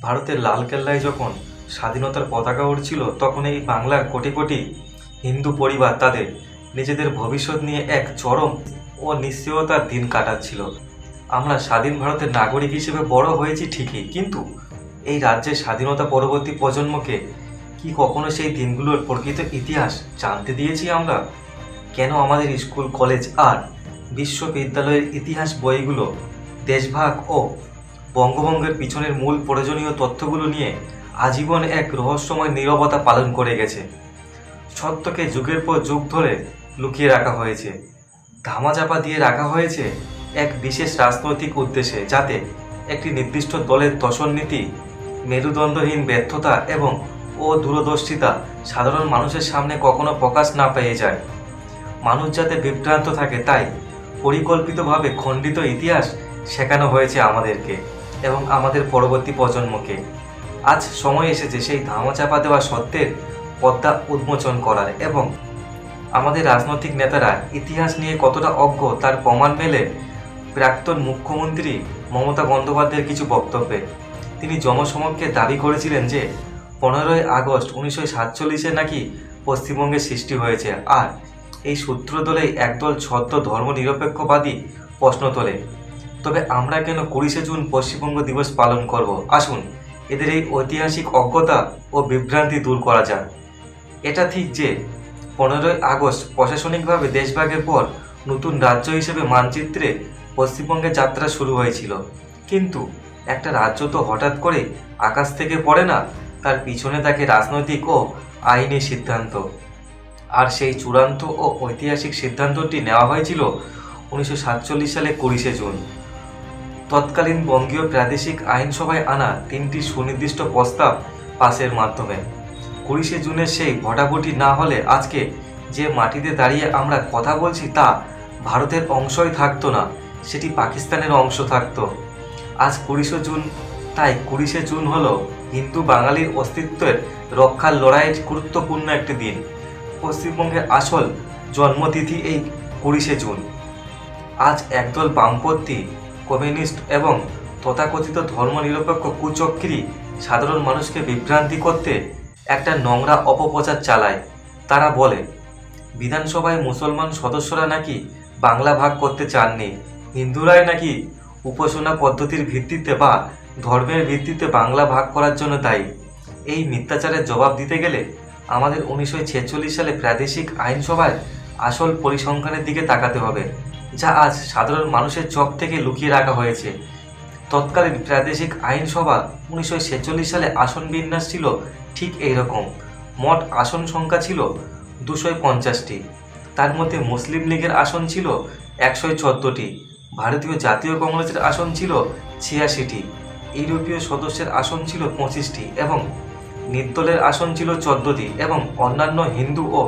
ভারতের লালকেল্লায় যখন স্বাধীনতার পতাকা উড়ছিল, তখন এই বাংলার কোটি কোটি হিন্দু পরিবার তাদের নিজেদের ভবিষ্যৎ নিয়ে এক চরম ও নিশ্চয়তার দিন কাটাচ্ছিল। আমরা স্বাধীন ভারতের নাগরিক হিসেবে বড় হয়েছি ঠিকই, কিন্তু এই রাজ্যের স্বাধীনতা পরবর্তী প্রজন্মকে কি কখনো সেই দিনগুলোর প্রকৃত ইতিহাস জানতে দিয়েছি আমরা? কেন আমাদের স্কুল, কলেজ আর বিশ্ববিদ্যালয়ের ইতিহাস বইগুলো দেশভাগ ও বঙ্গভঙ্গের পিছনের মূল প্রয়োজনীয় তথ্যগুলো নিয়ে আজীবন এক রহস্যময় নীরবতা পালন করে গেছে? সত্যকে যুগের পর যুগ ধরে লুকিয়ে রাখা হয়েছে, ধামাচাপা দিয়ে রাখা হয়েছে এক বিশেষ রাজনৈতিক উদ্দেশ্যে, যাতে একটি নির্দিষ্ট দলের দর্শননীতি, মেরুদণ্ডহীন ব্যর্থতা এবং দূরদর্শিতা সাধারণ মানুষের সামনে কখনো প্রকাশ না পেয়ে যায়। মানুষ যাতে বিভ্রান্ত থাকে, তাই পরিকল্পিতভাবে খণ্ডিত ইতিহাস শেখানো হয়েছে আমাদেরকে এবং আমাদের পরবর্তী প্রজন্মকে। আজ সময় এসেছে সেই ধামাচাপা দেওয়া সত্যের পর্দা উন্মোচন করার, এবং আমাদের রাজনৈতিক নেতারা ইতিহাস নিয়ে কতটা অজ্ঞ তার প্রমাণ মেলে প্রাক্তন মুখ্যমন্ত্রী মমতা বন্দ্যোপাধ্যায়ের কিছু বক্তব্যে। তিনি জনসমক্ষে দাবি করেছিলেন যে 15ই আগস্ট 1947-এ নাকি পশ্চিমবঙ্গের সৃষ্টি হয়েছে, আর এই সূত্র ধরেই একদল ছদ্ম ধর্মনিরপেক্ষবাদী প্রশ্ন তোলে, তবে আমরা কেন 20শে জুন পশ্চিমবঙ্গ দিবস পালন করব? আসুন এদের এই ঐতিহাসিক অজ্ঞতা ও বিভ্রান্তি দূর করা যাক। এটা ঠিক যে 15ই আগস্ট প্রশাসনিকভাবে দেশভাগের পর নতুন রাজ্য হিসেবে মানচিত্রে পশ্চিমবঙ্গের যাত্রা শুরু হয়েছিল, কিন্তু একটা রাজ্য তো হঠাৎ করে আকাশ থেকে পড়ে না, তার পিছনে থাকে রাজনৈতিক ও আইনি সিদ্ধান্ত। আর সেই চূড়ান্ত ও ঐতিহাসিক সিদ্ধান্তটি নেওয়া হয়েছিল 1947 সালে 20শে জুন। তৎকালীন বঙ্গীয় প্রাদেশিক আইনসভায় আনা 3টি সুনির্দিষ্ট প্রস্তাব পাসের মাধ্যমে 20শে জুনের সেই ভোটাভুটি না হলে আজকে যে মাটিতে দাঁড়িয়ে আমরা কথা বলছি তা ভারতের অংশই থাকতো না, সেটি পাকিস্তানের অংশ থাকতো। আজ 20শে জুন, তাই 20শে জুন হলো হিন্দু বাঙালির অস্তিত্বের রক্ষার লড়াইয়ের গুরুত্বপূর্ণ একটি দিন। পশ্চিমবঙ্গের আসল জন্মতিথি এই 20শে জুন। আজ একদল বামপন্থী, কমিউনিস্ট এবং তথাকথিত ধর্মনিরপেক্ষ কুচক্রী সাধারণ মানুষকে বিভ্রান্তি করতে একটা নোংরা অপপ্রচার চালায়। তারা বলে বিধানসভায় মুসলমান সদস্যরা নাকি বাংলা ভাগ করতে চাননি, হিন্দুরাই নাকি উপাসনা পদ্ধতির ভিত্তিতে বা ধর্মের ভিত্তিতে বাংলা ভাগ করার জন্য দায়ী। এই মিথ্যাচারের জবাব দিতে গেলে আমাদের 1946 সালে প্রাদেশিক আইনসভায় আসল পরিসংখ্যানের দিকে তাকাতে হবে, যা আজ সাধারণ মানুষের চোখ থেকে লুকিয়ে রাখা হয়েছে। তৎকালীন প্রাদেশিক আইনসভা 1946 সালে আসন বিন্যাস ছিল ঠিক এই রকম। মোট আসন সংখ্যা ছিল 250টি। তার মধ্যে মুসলিম লীগের আসন ছিল 114টি, ভারতীয় জাতীয় কংগ্রেসের আসন ছিল 86টি, ইউরোপীয় সদস্যের আসন ছিল 25টি এবং নির্দলের আসন ছিল 14টি, এবং অন্যান্য হিন্দু ও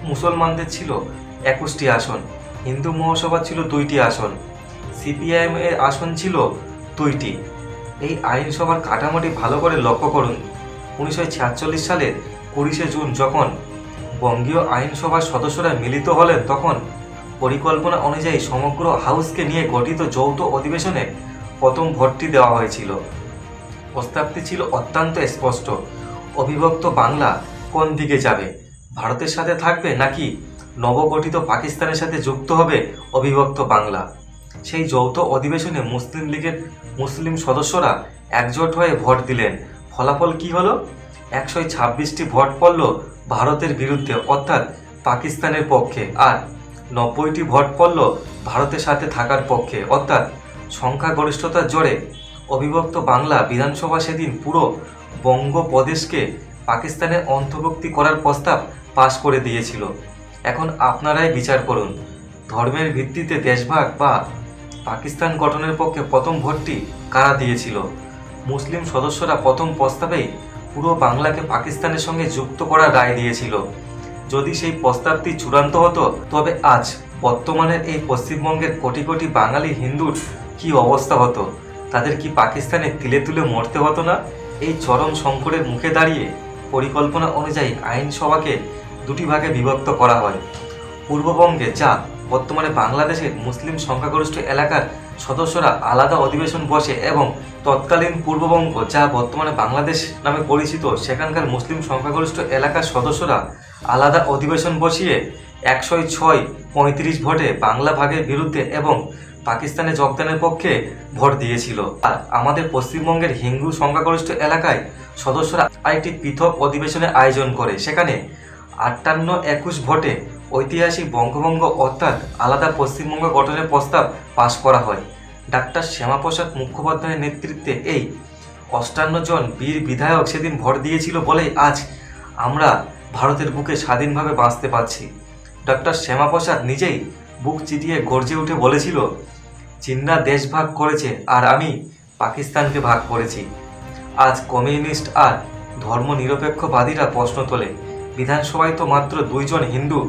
মুসলমানদের ছিল 21টি আসন। হিন্দু মহাসভা ছিল 2টি আসন, সিপিআইএম এর আসন ছিল 2টি। এই আইনসভার কাঠামোটি ভালো করে লক্ষ্য করুন। 1946 সালের 20শে জুন যখন বঙ্গীয় আইনসভার সদস্যরা মিলিত হলেন, তখন পরিকল্পনা অনুযায়ী সমগ্র হাউসকে নিয়ে গঠিত যৌথ অধিবেশনে প্রথম ভোটটি দেওয়া হয়েছিল। প্রস্তাবটি ছিল অত্যন্ত স্পষ্ট। অবিভক্ত বাংলা কোন দিকে যাবে? ভারতের সাথে থাকবে নাকি নবগঠিত পাকিস্তানের সাথে যুক্ত হবে অবিভক্ত বাংলা? সেই যৌথ অধিবেশনে মুসলিম লীগের মুসলিম সদস্যরা একজোট হয়ে ভোট দিলেন। ফলাফল কি হলো? 126টি ভোট পড়ল ভারতের বিরুদ্ধে, অর্থাৎ পাকিস্তানের পক্ষে, আর 90টি ভোট পড়ল ভারতের সাথে থাকার পক্ষে, অর্থাৎ সংখ্যাগরিষ্ঠতার জোরে অবিভক্ত বাংলা বিধানসভা সেদিন পুরো বঙ্গপ্রদেশকে পাকিস্তানের অন্তর্ভুক্তি করার প্রস্তাব পাশ করে দিয়েছিল। এখন আপনারাই বিচার করুন, ধর্মের ভিত্তিতে দেশভাগ বা পাকিস্তান গঠনের পক্ষে প্রথম ভোটটি কারা দিয়েছিল? মুসলিম সদস্যরা প্রথম প্রস্তাবেই পুরো বাংলাকে পাকিস্তানের সঙ্গে যুক্ত করার রায় দিয়েছিল। যদি সেই প্রস্তাবটি চূড়ান্ত হতো, তবে আজ বর্তমানের এই পশ্চিমবঙ্গের কোটি কোটি বাঙালি হিন্দুর কি অবস্থা হতো? তাদের কি পাকিস্তানে তিলে তুলে মরতে হতো না? এই চরম সংকটের মুখে দাঁড়িয়ে পরিকল্পনা অনুযায়ী আইনসভাকে 2টি ভাগে বিভক্ত করা হয়। পূর্ববঙ্গে, যা বর্তমানে বাংলাদেশের মুসলিম সংখ্যাগরিষ্ঠ এলাকার সদস্যরা আলাদা অধিবেশন বসে এবং তৎকালীন পূর্ববঙ্গ, যা বর্তমানে বাংলাদেশ নামে পরিচিত, সেখানকার মুসলিম সংখ্যাগরিষ্ঠ এলাকার সদস্যরা আলাদা অধিবেশন বসিয়ে 106-35 ভোটে বাংলা ভাগের বিরুদ্ধে এবং পাকিস্তানে যোগদানের পক্ষে ভোট দিয়েছিল। আর আমাদের পশ্চিমবঙ্গের হিন্দু সংখ্যাগরিষ্ঠ এলাকায় সদস্যরা আরেকটি পৃথক অধিবেশনের আয়োজন করে। সেখানে 58-21 ভোটে ঐতিহাসিক বঙ্গভঙ্গ অর্থাৎ আলাদা পশ্চিমবঙ্গ গঠনের প্রস্তাব পাশ করা হয়। ডাক্তার শ্যামাপ্রসাদ মুখোপাধ্যায়ের নেতৃত্বে এই 58 জন বীর বিধায়ক সেদিন ভোট দিয়েছিল বলেই আজ আমরা ভারতের বুকে স্বাধীনভাবে বাঁচতে পারছি। ডক্টর শ্যামাপ্রসাদ নিজেই বুক চিতিয়ে গর্জে উঠে বলেছিল, চীনরা দেশ ভাগ করেছে আর আমি পাকিস্তানকে ভাগ করেছি। আজ কমিউনিস্ট আর ধর্মনিরপেক্ষবাদীরা প্রশ্ন তোলে, বিধানসভায় তো মাত্র 2 জন হিন্দু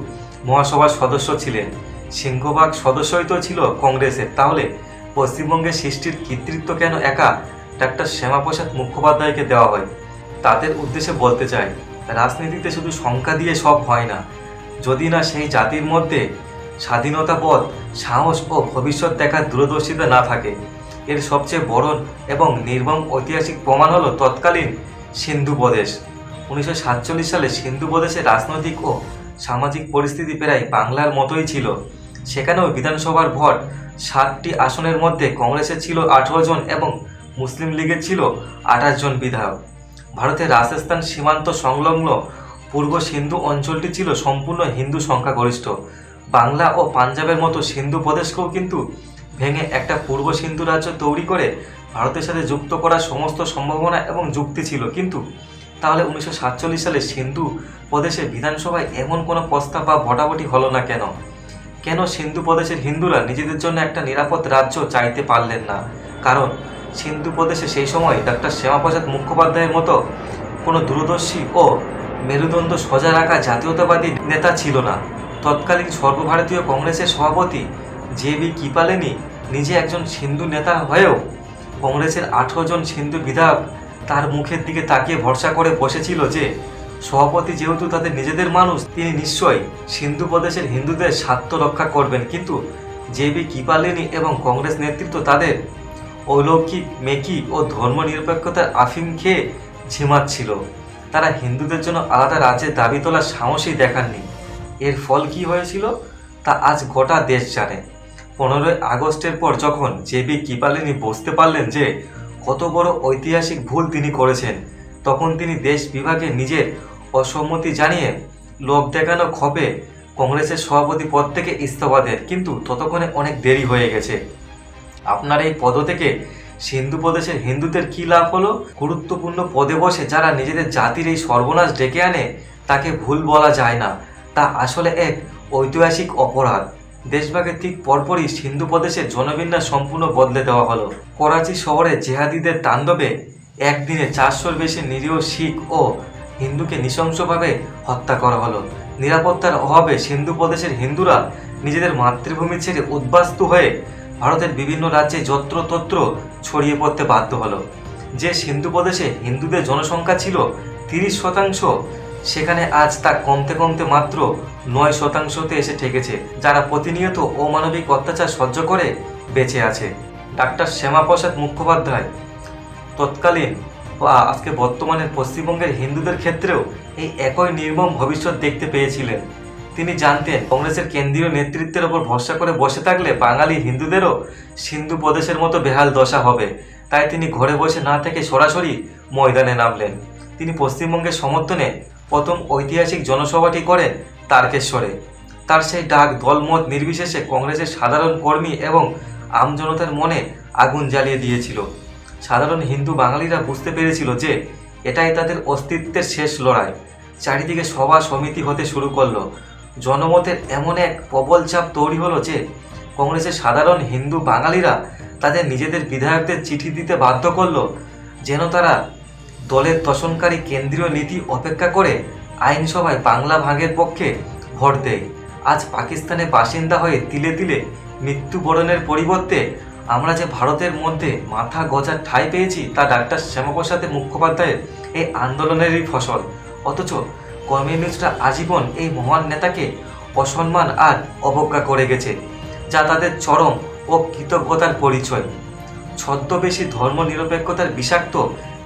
মহাসভার সদস্য ছিলেন, সিংহভাগ সদস্যই তো ছিল কংগ্রেসের, তাহলে পশ্চিমবঙ্গের সৃষ্টির কৃতিত্ব কেন একা ডাক্তার শ্যামাপ্রসাদ মুখোপাধ্যায়কে দেওয়া হয়? তাদের উদ্দেশ্যে বলতে চাই, রাজনীতিতে শুধু সংখ্যা দিয়ে সব হয় না। যদি না সেই জাতির মধ্যে স্বাধীনতাবোধ, সাহস ও ভবিষ্যৎ দেখার দূরদর্শিতা না থাকে। এর সবচেয়ে বড় এবং নির্মম ঐতিহাসিক প্রমাণ হলো তৎকালীন সিন্ধু প্রদেশ। 1947 সালে সিন্ধু প্রদেশের রাজনৈতিক ও সামাজিক পরিস্থিতি প্রায় বাংলার মতোই ছিল। সেখানেও বিধানসভার ভোট 60টি আসনের মধ্যে কংগ্রেসের ছিল 18 জন এবং মুসলিম লীগের ছিল 28 জন বিধায়ক। ভারতের রাজস্থান সীমান্ত সংলগ্ন পূর্ব সিন্ধু অঞ্চলটি ছিল সম্পূর্ণ হিন্দু সংখ্যাগরিষ্ঠ। বাংলা ও পাঞ্জাবের মতো সিন্ধু প্রদেশকেও কিন্তু ভেঙে একটা পূর্ব সিন্ধু রাজ্য তৈরি করে ভারতের সাথে যুক্ত করার সমস্ত সম্ভাবনা এবং যুক্তি ছিল। কিন্তু তাহলে 1947 সালে সিন্ধু প্রদেশের বিধানসভায় এমন কোনো প্রস্তাব বা ভোটাভুটি হলো না কেন? কেন সিন্ধু প্রদেশের হিন্দুরা নিজেদের জন্য একটা নিরাপদ রাজ্য চাইতে পারলেন না? কারণ সিন্ধু প্রদেশে সেই সময় ডাক্তার শ্যামাপ্রসাদ মুখোপাধ্যায়ের মতো কোনো দূরদর্শী ও মেরুদণ্ড সোজা রাখা জাতীয়তাবাদী নেতা ছিল না। তৎকালীন সর্বভারতীয় কংগ্রেসের সভাপতি জে.বি. কৃপালিনী নিজে একজন সিন্ধু নেতা হয়েও কংগ্রেসের 18 জন সিন্ধু বিধায়ক তার মুখের দিকে তাকিয়ে ভরসা করে বসেছিল যে সভাপতি যেহেতু তাদের নিজেদের মানুষ, তিনি নিশ্চয়ই সিন্ধু প্রদেশের হিন্দুদের স্বার্থ রক্ষা করবেন। কিন্তু জে.বি. কৃপালিনী এবং কংগ্রেস নেতৃত্ব তাদের অলৌকিক মেকি ও ধর্মনিরপেক্ষতার আফিম খেয়ে ঝিমাচ্ছিল। তারা হিন্দুদের জন্য আলাদা রাজ্যের দাবি তোলার সাহসই দেখাননি। এর ফল কি হয়েছিল তা আজ গোটা দেশ জানে। 15ই আগস্টের পর যখন জে.বি. কৃপালিনী বুঝতে পারলেন যে কত বড় ঐতিহাসিক ভুল তিনি করেছেন, তখন তিনি দেশ বিভাগে নিজের অসম্মতি জানিয়ে লোক দেখানো ক্ষোভে কংগ্রেসের সভাপতি পদ থেকে ইস্তফা দেন। কিন্তু ততক্ষণে অনেক দেরি হয়ে গেছে। আপনার এই পদ থেকে সিন্ধু প্রদেশের হিন্দুদের কী লাভ হলো? গুরুত্বপূর্ণ পদে বসে যারা নিজেদের জাতির এই সর্বনাশ ডেকে আনে তাকে ভুল বলা যায় না। তা আসলে এক ঐতিহাসিক অপরাধ। দেশভাগের ঠিক পরপরই সিন্ধু প্রদেশের জনবিন্যাস সম্পূর্ণ বদলে দেওয়া হলো। করাচি শহরে জেহাদিদের তাণ্ডবে একদিনে 400-র বেশি নিরীহ শিখ ও হিন্দুকে নৃশংসভাবে হত্যা করা হলো। নিরাপত্তার অভাবে সিন্ধু প্রদেশের হিন্দুরা নিজেদের মাতৃভূমি ছেড়ে উদ্বাস্তু হয়ে ভারতের বিভিন্ন রাজ্যে যত্রতত্র ছড়িয়ে পড়তে বাধ্য হলো। যে সিন্ধু প্রদেশে হিন্দুদের জনসংখ্যা ছিল 30%, সেখানে আজ তা কমতে কমতে মাত্র 9%তে এসে ঠেকেছে, যারা প্রতিনিয়ত অমানবিক অত্যাচার সহ্য করে বেঁচে আছে। ডাক্তার শ্যামাপ্রসাদ মুখোপাধ্যায় তৎকালীন বা আজকে বর্তমানের পশ্চিমবঙ্গের হিন্দুদের ক্ষেত্রেও এই একই নির্মম ভবিষ্যৎ দেখতে পেয়েছিলেন। তিনি জানতেন কংগ্রেসের কেন্দ্রীয় নেতৃত্বের ওপর ভরসা করে বসে থাকলে বাঙালি হিন্দুদেরও সিন্ধু প্রদেশের মতো বেহাল দশা হবে। তাই তিনি ঘরে বসে না থেকে সরাসরি ময়দানে নামলেন। তিনি পশ্চিমবঙ্গের সমর্থনে প্রথম ঐতিহাসিক জনসভাটি করেন তারকেশ্বরে। তার সেই ডাক দলমত নির্বিশেষে কংগ্রেসের সাধারণ কর্মী এবং আমজনতার মনে আগুন জ্বালিয়ে দিয়েছিল। সাধারণ হিন্দু বাঙালিরা বুঝতে পেরেছিল যে এটাই তাদের অস্তিত্বের শেষ লড়াই। চারিদিকে সভা সমিতি হতে শুরু করলো। জনমতের এমন এক প্রবল চাপ তৈরি হলো যে কংগ্রেসের সাধারণ হিন্দু বাঙালিরা তাদের নিজেদের বিধায়কদের চিঠি দিতে বাধ্য করলো যেন তারা দলের তোষণকারী কেন্দ্রীয় নীতি উপেক্ষা করে আইনসভায় বাংলা ভাগের পক্ষে ভোট দেয়। আজ পাকিস্তানের বাসিন্দা হয়ে তিলে তিলে মৃত্যুবরণের পরিবর্তে আমরা যে ভারতের মধ্যে মাথা গজার ঠাঁই পেয়েছি তা ডাক্তার শ্যামাপ্রসাদ মুখোপাধ্যায়ের এই আন্দোলনেরই ফসল। অথচ কমিউনিস্টরা আজীবন এই মহান নেতাকে অসম্মান আর অবজ্ঞা করে গেছে, যা তাদের চরম ও কৃতজ্ঞতার পরিচয়। ছদ্মবেশী ধর্মনিরপেক্ষতার বিষাক্ত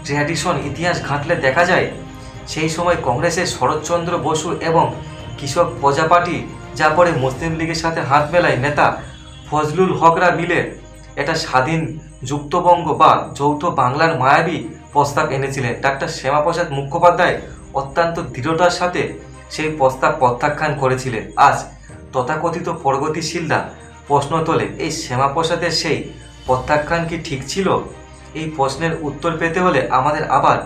ট্র্যাডিশন ইতিহাস ঘাঁটলে দেখা যায় সেই সময় কংগ্রেসের শরৎচন্দ্র বসু এবং কৃষক প্রজা পার্টি, যা পরে মুসলিম লীগের সাথে হাত মেলায় নেতা ফজলুল হকরা মিলে এটা স্বাধীন যুক্তবঙ্গ বা যৌথ বাংলার মায়াবী প্রস্তাব এনেছিলেন। ডাক্তার শ্যামাপ্রসাদ মুখোপাধ্যায় অত্যন্ত দৃঢ়তার সাথে সেই প্রস্তাব প্রত্যাখ্যান করেছিলেন। আজ তথাকথিত প্রগতিশীলরা প্রশ্ন তোলে, এই শ্যামাপ্রসাদের সেই প্রত্যাখ্যান কি ঠিক ছিল? এই প্রশ্নের উত্তর পেতে হলে আমাদের আবার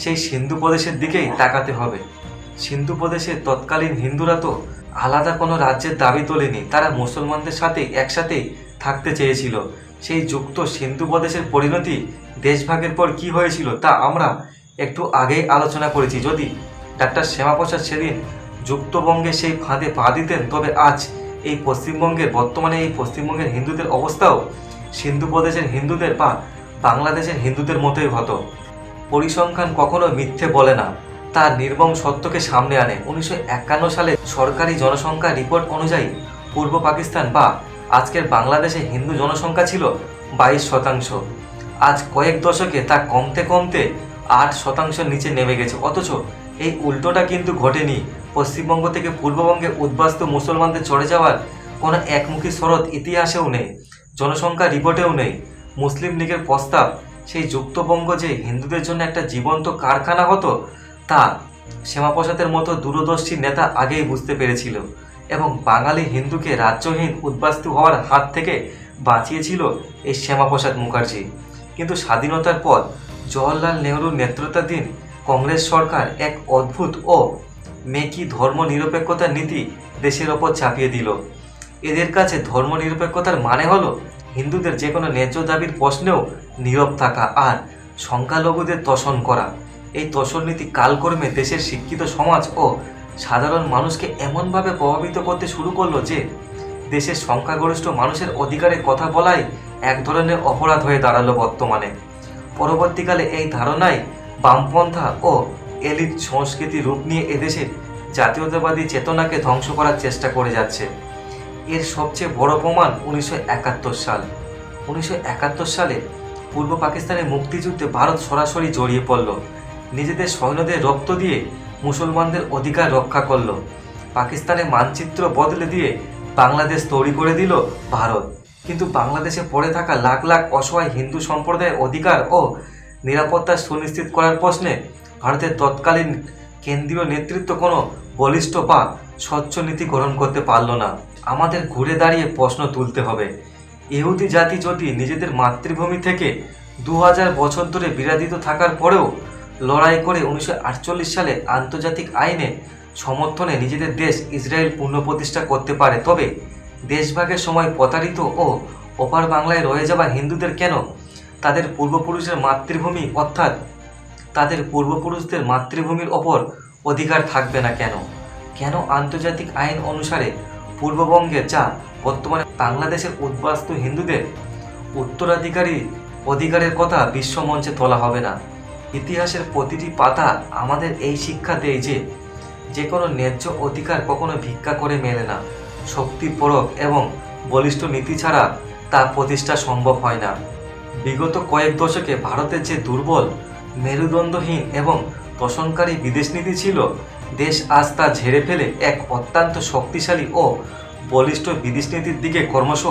সেই সিন্ধু প্রদেশের দিকেই তাকাতে হবে। সিন্ধু প্রদেশের তৎকালীন হিন্দুরা তো আলাদা কোনো রাজ্যের দাবি তোলেনি, তারা মুসলমানদের সাথে একসাথেই থাকতে চেয়েছিল। সেই যুক্ত সিন্ধু প্রদেশের পরিণতি দেশভাগের পর কি হয়েছিল তা আমরা একটু আগেই আলোচনা করেছি। যদি ডাক্তার শ্যামাপ্রসাদ সেদিন যুক্তবঙ্গে সেই ফাঁদে পা দিতেন, তবে আজ এই বর্তমানে এই পশ্চিমবঙ্গের হিন্দুদের অবস্থাও সিন্ধু প্রদেশের হিন্দুদের বা বাংলাদেশের হিন্দুদের মতোই হতো। পরিসংখ্যান কখনো মিথ্যে বলে না, তার নির্মম সত্যকে সামনে আনে। 1951 সালে সরকারি জনসংখ্যা রিপোর্ট অনুযায়ী পূর্ব পাকিস্তান বা আজকের বাংলাদেশে হিন্দু জনসংখ্যা ছিল 22%। আজ কয়েক দশকে তা কমতে কমতে 8% নিচে নেমে গেছে। অথচ এই উল্টোটা কিন্তু ঘটেনি। পশ্চিমবঙ্গ থেকে পূর্ববঙ্গে উদ্বাস্তু মুসলমানদের চড়ে যাওয়ার কোনো একমুখী শরৎ ইতিহাসেও নেই, জনসংখ্যা রিপোর্টেও নেই। মুসলিম লীগের প্রস্তাব সেই যুক্তবঙ্গ যে হিন্দুদের জন্য একটা জীবন্ত কারখানা হতো, তা শ্যামাপ্রসাদের মতো দূরদর্শী নেতা আগেই বুঝতে পেরেছিল এবং বাঙালি হিন্দুকে রাজ্যহীন উদ্বাস্তু হওয়ার হাত থেকে বাঁচিয়েছিল এই শ্যামাপ্রসাদ মুখার্জি। কিন্তু স্বাধীনতার পর জওহরলাল নেহরুর নেতৃত্বাধীন কংগ্রেস সরকার এক অদ্ভুত ও মেকি ধর্মনিরপেক্ষতার নীতি দেশের ওপর চাপিয়ে দিল। এদের কাছে ধর্মনিরপেক্ষতার মানে হলো হিন্দুদের যে কোনো ন্যায্য দাবির প্রশ্নেও নীরব থাকা আর সংখ্যালঘুদের তোষণ করা। এই তোষণ নীতি কালক্রমে দেশের শিক্ষিত সমাজ ও সাধারণ মানুষকে এমনভাবে প্রভাবিত করতে শুরু করলো যে দেশের সংখ্যাগরিষ্ঠ মানুষের অধিকারের কথা বলাই এক ধরনের অপরাধ হয়ে দাঁড়ালো বর্তমানে। পরবর্তীকালে এই ধারণাই বামপন্থা ও এলিট সংস্কৃতি রূপ নিয়ে এদেশের জাতীয়তাবাদী চেতনাকে ধ্বংস করার চেষ্টা করে যাচ্ছে। এর সবচেয়ে বড় প্রমাণ 1971 সাল। 1971 সালে পূর্ব পাকিস্তানের মুক্তিযুদ্ধে ভারত সরাসরি জড়িয়ে পড়ল, নিজেদের সৈন্যদের রক্ত দিয়ে মুসলমানদের অধিকার রক্ষা করল। পাকিস্তানের মানচিত্র বদলে দিয়ে বাংলাদেশ তৈরি করে দিল ভারত। কিন্তু বাংলাদেশে পড়ে থাকা লাখ লাখ অসহায় হিন্দু সম্প্রদায়ের অধিকার ও নিরাপত্তা সুনিশ্চিত করার প্রশ্নে ভারতের তৎকালীন কেন্দ্রীয় নেতৃত্ব কোনো বলিষ্ঠ বা স্বচ্ছ নীতি গ্রহণ করতে পারল না। আমাদের ঘুরে দাঁড়িয়ে প্রশ্ন তুলতে হবে, ইহুদি জাতি যদি নিজেদের মাতৃভূমি থেকে 2000 বছর ধরে বিরাজিত থাকার পরেও লড়াই করে 1948 সালে আন্তর্জাতিক আইনে সমর্থনে নিজেদের দেশ ইসরায়েল পুনঃপ্রতিষ্ঠা করতে পারে, তবে দেশভাগের সময় প্রতারিত ও ওপার বাংলায় রয়ে যাওয়া হিন্দুদের কেন তাদের পূর্বপুরুষের মাতৃভূমি অর্থাৎ তাদের পূর্বপুরুষদের মাতৃভূমির ওপর অধিকার থাকবে না? কেন আন্তর্জাতিক আইন অনুসারে পূর্ববঙ্গের, যা বর্তমানে বাংলাদেশের উদ্বাস্তু হিন্দুদের অধিকারের কথা বিশ্বমঞ্চে তোলা হবে না? ইতিহাসের প্রতিটি পাতা আমাদের এই শিক্ষা দেয় যে যে কোনো ন্যায্য অধিকার কখনো ভিক্ষা করে মেলে না। শক্তি প্রয়োগ এবং বলিষ্ঠ নীতি ছাড়া তা প্রতিষ্ঠা সম্ভব হয় না। বিগত কয়েক দশকে ভারতের যে দুর্বল, মেরুদণ্ডহীন এবং তোষণকারী বিদেশনীতি ছিল, দেশ আজ তা ঝেড়ে ফেলে এক অত্যন্ত শক্তিশালী ও বলিষ্ঠ বিদেশনীতির দিকে ক্রমশ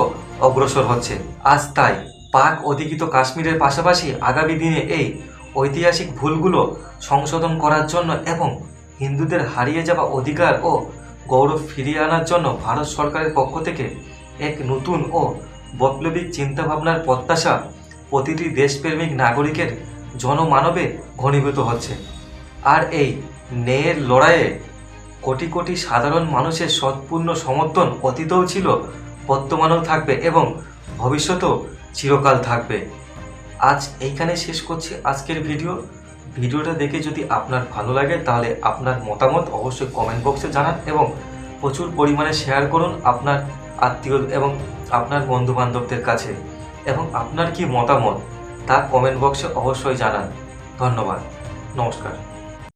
অগ্রসর হচ্ছে। আজ তাই পাক অধিকৃত কাশ্মীরের পাশাপাশি আগামী দিনে এই ঐতিহাসিক ভুলগুলো সংশোধন করার জন্য এবং হিন্দুদের হারিয়ে যাওয়া অধিকার ও গৌরব ফিরিয়ে আনার জন্য ভারত সরকারের পক্ষ থেকে এক নতুন ও বৈপ্লবিক চিন্তাভাবনার প্রত্যাশা প্রতিটি দেশপ্রেমিক নাগরিকের জনমানবে ঘনীভূত হচ্ছে। আর এই ন্যায়ের লড়াইয়ে কোটি কোটি সাধারণ মানুষের সৎপূর্ণ সমর্থন অতীতেও ছিল, বর্তমানেও থাকবে এবং ভবিষ্যতেও চিরকাল থাকবে। আজ এইখানে শেষ করছি আজকের ভিডিওটা দেখে যদি আপনার ভালো লাগে তাহলে আপনার মতামত অবশ্যই কমেন্ট বক্সে জানান এবং প্রচুর পরিমাণে শেয়ার করুন আপনার আত্মীয় এবং আপনার বন্ধুবান্ধবদের কাছে, এবং আপনার কি মতামত তা কমেন্ট বক্সে অবশ্যই জানান। ধন্যবাদ, নমস্কার।